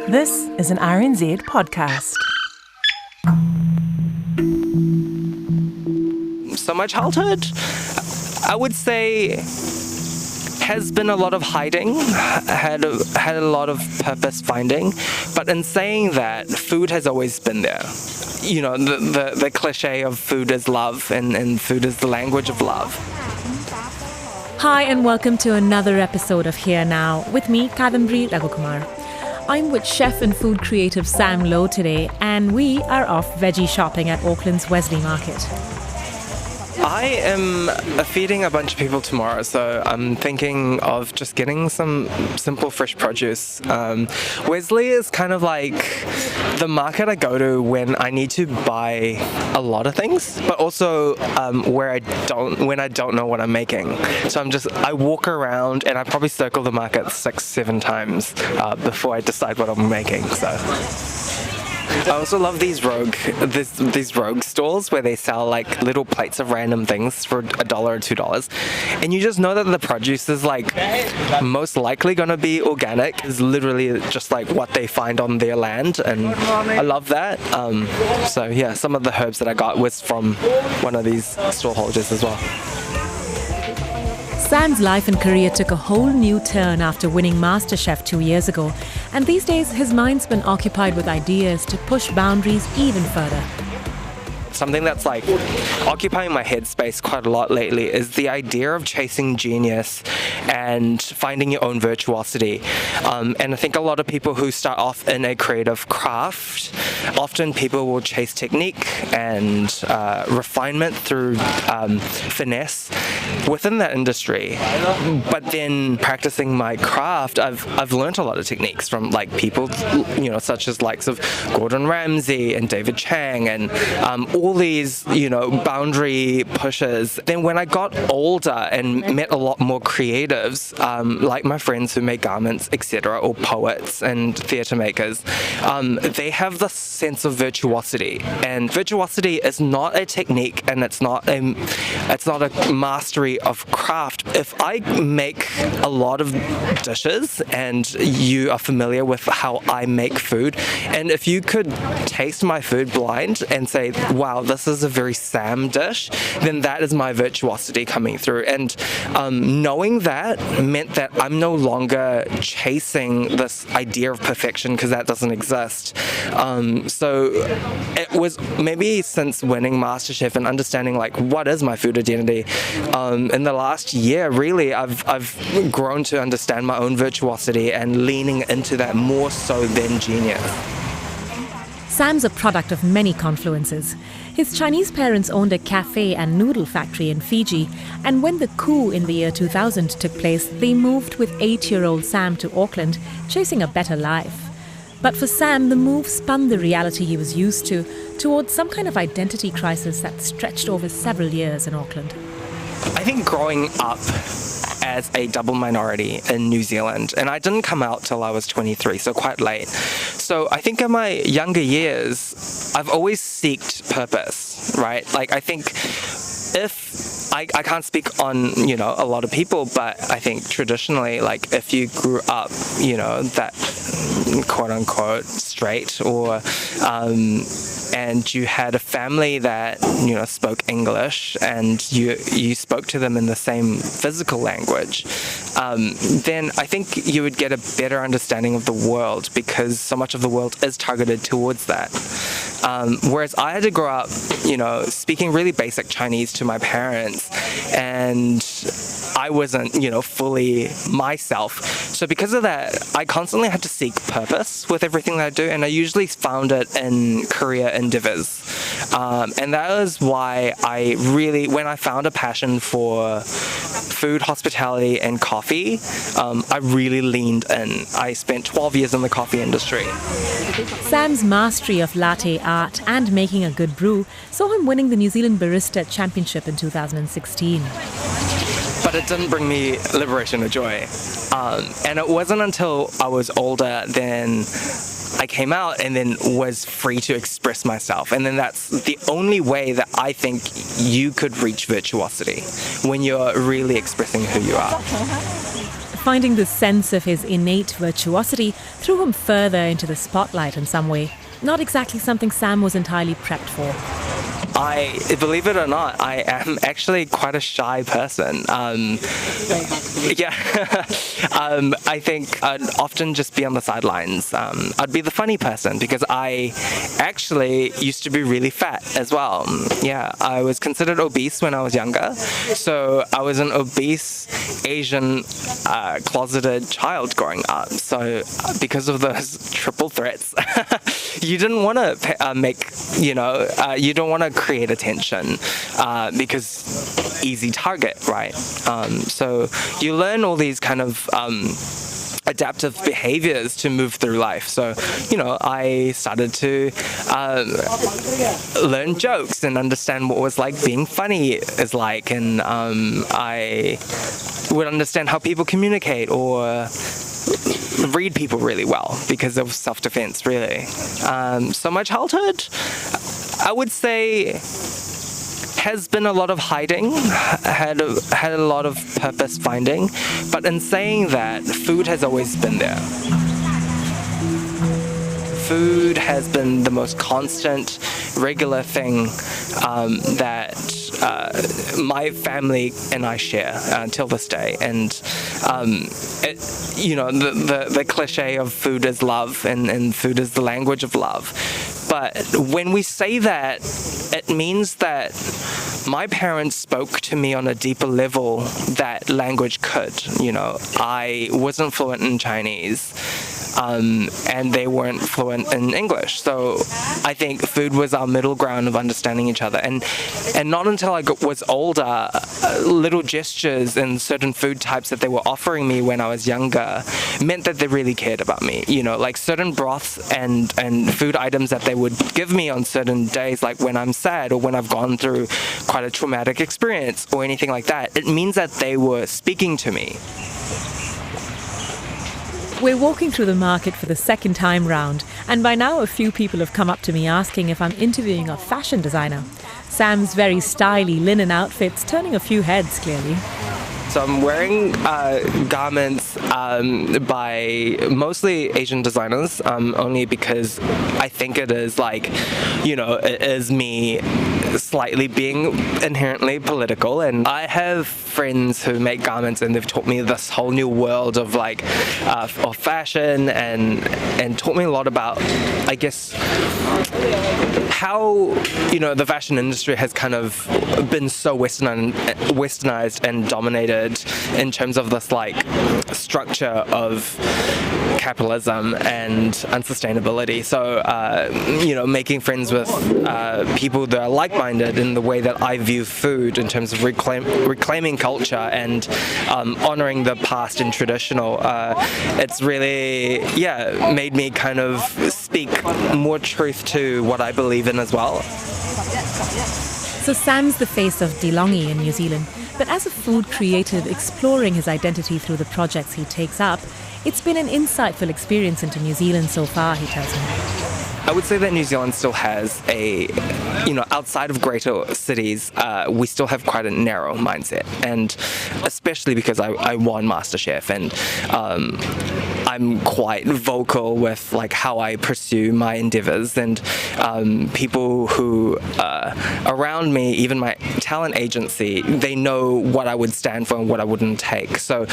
This is an RNZ podcast. So my childhood, I would say, has been a lot of hiding, had a lot of purpose finding, but in saying that, food has always been there. You know, the cliche of food is love and food is the language of love. Hi and welcome to another episode of Here Now with me, Kadambari Raghukumar. I'm with chef and food creative Sam Lowe today, and we are off veggie shopping at Auckland's Wesley Market. I am feeding a bunch of people tomorrow, so I'm thinking of just getting some simple fresh produce. Wesley is kind of like the market I go to when I need to buy a lot of things, but also when I don't know what I'm making. So I walk around and I probably circle the market 6-7 times before I decide what I'm making. So. I also love these rogue stores where they sell like little plates of random things for $1 or $2, and you just know that the produce is like most likely going to be organic. It's literally just like what they find on their land, and I love that. So yeah, some of the herbs that I got was from one of these store holders as well. Sam's life and career took a whole new turn after winning MasterChef 2 years ago, and these days his mind's been occupied with ideas to push boundaries even further. Something that's like occupying my headspace quite a lot lately is the idea of chasing genius and finding your own virtuosity. And I think a lot of people who start off in a creative craft, often people will chase technique and refinement through finesse within that industry. But then practicing my craft, I've learned a lot of techniques from like people, you know, such as likes of Gordon Ramsay and David Chang and all these, you know, boundary pushes. Then when I got older and met a lot more creatives, like my friends who make garments, etc., or poets and theatre makers, they have this sense of virtuosity. And virtuosity is not a technique, and it's not a mastery of craft. If I make a lot of dishes and you are familiar with how I make food, and if you could taste my food blind and say, wow, this is a very Sam dish, then that is my virtuosity coming through. And knowing that meant that I'm no longer chasing this idea of perfection, because that doesn't exist. So it was maybe since winning MasterChef and understanding like what is my food identity, in the last year really I've grown to understand my own virtuosity and leaning into that more so than genius. Sam's a product of many confluences. His Chinese parents owned a cafe and noodle factory in Fiji, and when the coup in the year 2000 took place, they moved with 8-year-old Sam to Auckland, chasing a better life. But for Sam, the move spun the reality he was used to towards some kind of identity crisis that stretched over several years in Auckland. I think growing up as a double minority in New Zealand, and I didn't come out till I was 23, so quite late. So I think in my younger years, I've always sought purpose, right? Like I think if I can't speak on, you know, a lot of people, but I think traditionally, like if you grew up, you know, that quote unquote straight, or and you had a family that, you know, spoke English and you spoke to them in the same physical language, then I think you would get a better understanding of the world, because so much of the world is targeted towards that. Whereas I had to grow up, you know, speaking really basic Chinese to my parents, and I wasn't, you know, fully myself. So because of that, I constantly had to seek purpose with everything that I do, and I usually found it in career endeavors. And that is why I really, when I found a passion for food, hospitality, and coffee, I really leaned in. I spent 12 years in the coffee industry. Sam's mastery of latte art and making a good brew saw him winning the New Zealand Barista Championship in 2016. But it didn't bring me liberation or joy. And it wasn't until I was older then I came out and then was free to express myself. And then that's the only way that I think you could reach virtuosity, when you're really expressing who you are. finding the sense of his innate virtuosity threw him further into the spotlight in some way. Not exactly something Sam was entirely prepped for. Believe it or not, I am actually quite a shy person. I think I'd often just be on the sidelines. I'd be the funny person because I actually used to be really fat as well. Yeah, I was considered obese when I was younger. So I was an obese Asian closeted child growing up. So because of those triple threats, you didn't want to you don't want to create attention because easy target, right? So you learn all these kind of adaptive behaviors to move through life. So, I started to learn jokes and understand what was like being funny is like, and I would understand how people communicate or read people really well because of self-defense, really. So my childhood, I would say, has been a lot of hiding, had a lot of purpose finding, but in saying that, food has always been there. Food has been the most constant, regular thing that my family and I share till this day. And the cliche of food is love and food is the language of love. But when we say that, it means that my parents spoke to me on a deeper level that language could. I wasn't fluent in Chinese, and they weren't fluent in English. So I think food was our middle ground of understanding each other. And not until I was older, little gestures and certain food types that they were offering me when I was younger meant that they really cared about me. Like certain broths and food items that they would give me on certain days, like when I'm sad or when I've gone through quite a traumatic experience or anything like that. It means that they were speaking to me. We're walking through the market for the second time round, and by now a few people have come up to me asking if I'm interviewing a fashion designer. Sam's very stylish linen outfits turning a few heads, clearly. So I'm wearing garments by mostly Asian designers, only because I think it is it is me slightly being inherently political. And I have friends who make garments and they've taught me this whole new world of of fashion and taught me a lot about, I guess, how, the fashion industry has kind of been so westernized and dominated in terms of this structure of capitalism and unsustainability. So, making friends with people that are like-minded in the way that I view food in terms of reclaiming culture and honoring the past and traditional, it's really, made me kind of speak more truth to what I believe in as well. So Sam's the face of DeLonghi in New Zealand, but as a food creative exploring his identity through the projects he takes up, it's been an insightful experience into New Zealand so far, he tells me. I would say that New Zealand still has outside of greater cities, we still have quite a narrow mindset. And especially because I won MasterChef and I'm quite vocal with how I pursue my endeavors, and people who around me, even my talent agency, they know what I would stand for and what I wouldn't take. So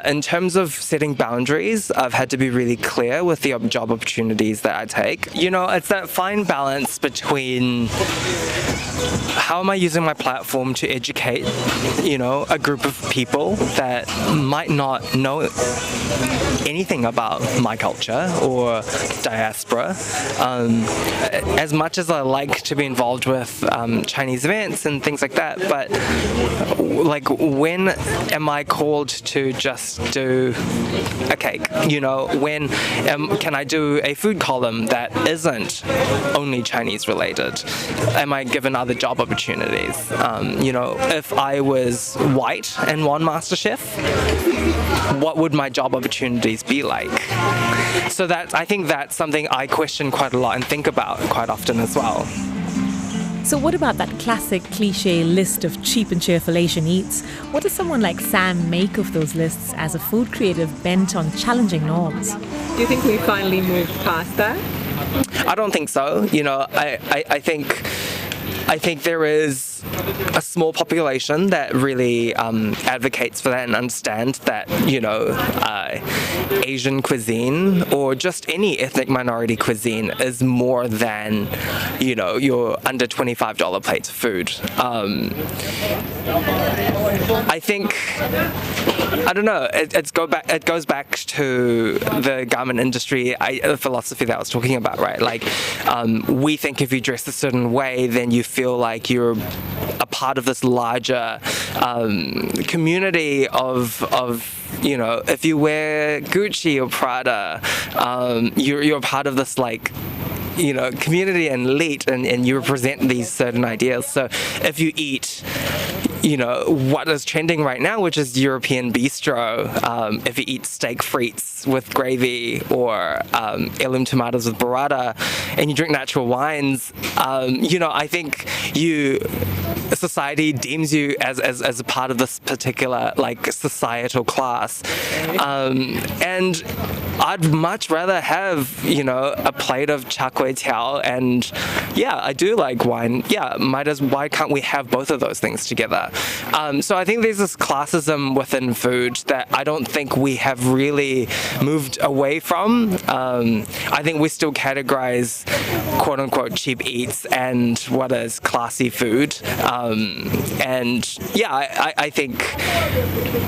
in terms of setting boundaries, I've had to be really clear with the job opportunities that I take. It's that fine balance between how am I using my platform to educate, a group of people that might not know anything about my culture or diaspora. As much as I like to be involved with Chinese events and things like that, but when am I called to just do a cake? When can I do a food column that isn't only Chinese related? Am I given other job opportunities? If I was white and won MasterChef, what would my job opportunities be like? So I think that's something I question quite a lot and think about quite often as well. So what about that classic cliche list of cheap and cheerful Asian eats? What does someone like Sam make of those lists as a food creative bent on challenging norms? Do you think we finally moved past that? I don't think so. I think there is a small population that really advocates for that and understands that, Asian cuisine or just any ethnic minority cuisine is more than, your under $25 plates of food. I think, I don't know, it goes back to the garment industry, the philosophy that I was talking about, right? Like, we think if you dress a certain way, then you feel like you're a part of this larger community of if you wear Gucci or Prada, you're part of this community and elite, and you represent these certain ideas. So if you eat what is trending right now, which is European bistro, if you eat steak frites with gravy or heirloom tomatoes with burrata, and you drink natural wines, I think society deems you as a part of this particular societal class, and I'd much rather have a plate of char kway teow, and I do like wine. Why can't we have both of those things together? So I think there's this classism within food that I don't think we have really moved away from. I think we still categorize quote unquote cheap eats and what is classy food. I think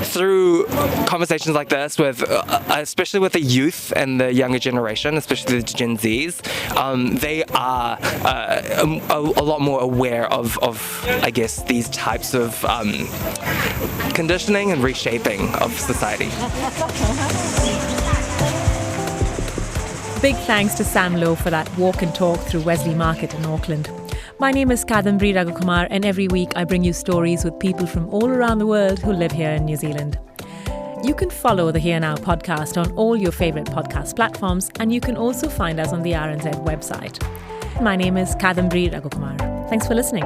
through conversations like this with, especially with the youth and the younger generation, especially the Gen Zs, they are a lot more aware of I guess, these types of conditioning and reshaping of society. Big thanks to Sam Lowe for that walk and talk through Wesley Market in Auckland. My name is Kadambari Raghukumar, and every week I bring you stories with people from all around the world who live here in New Zealand. You can follow the Here Now podcast on all your favourite podcast platforms, and you can also find us on the RNZ website. My name is Kadambari Raghukumar. Thanks for listening.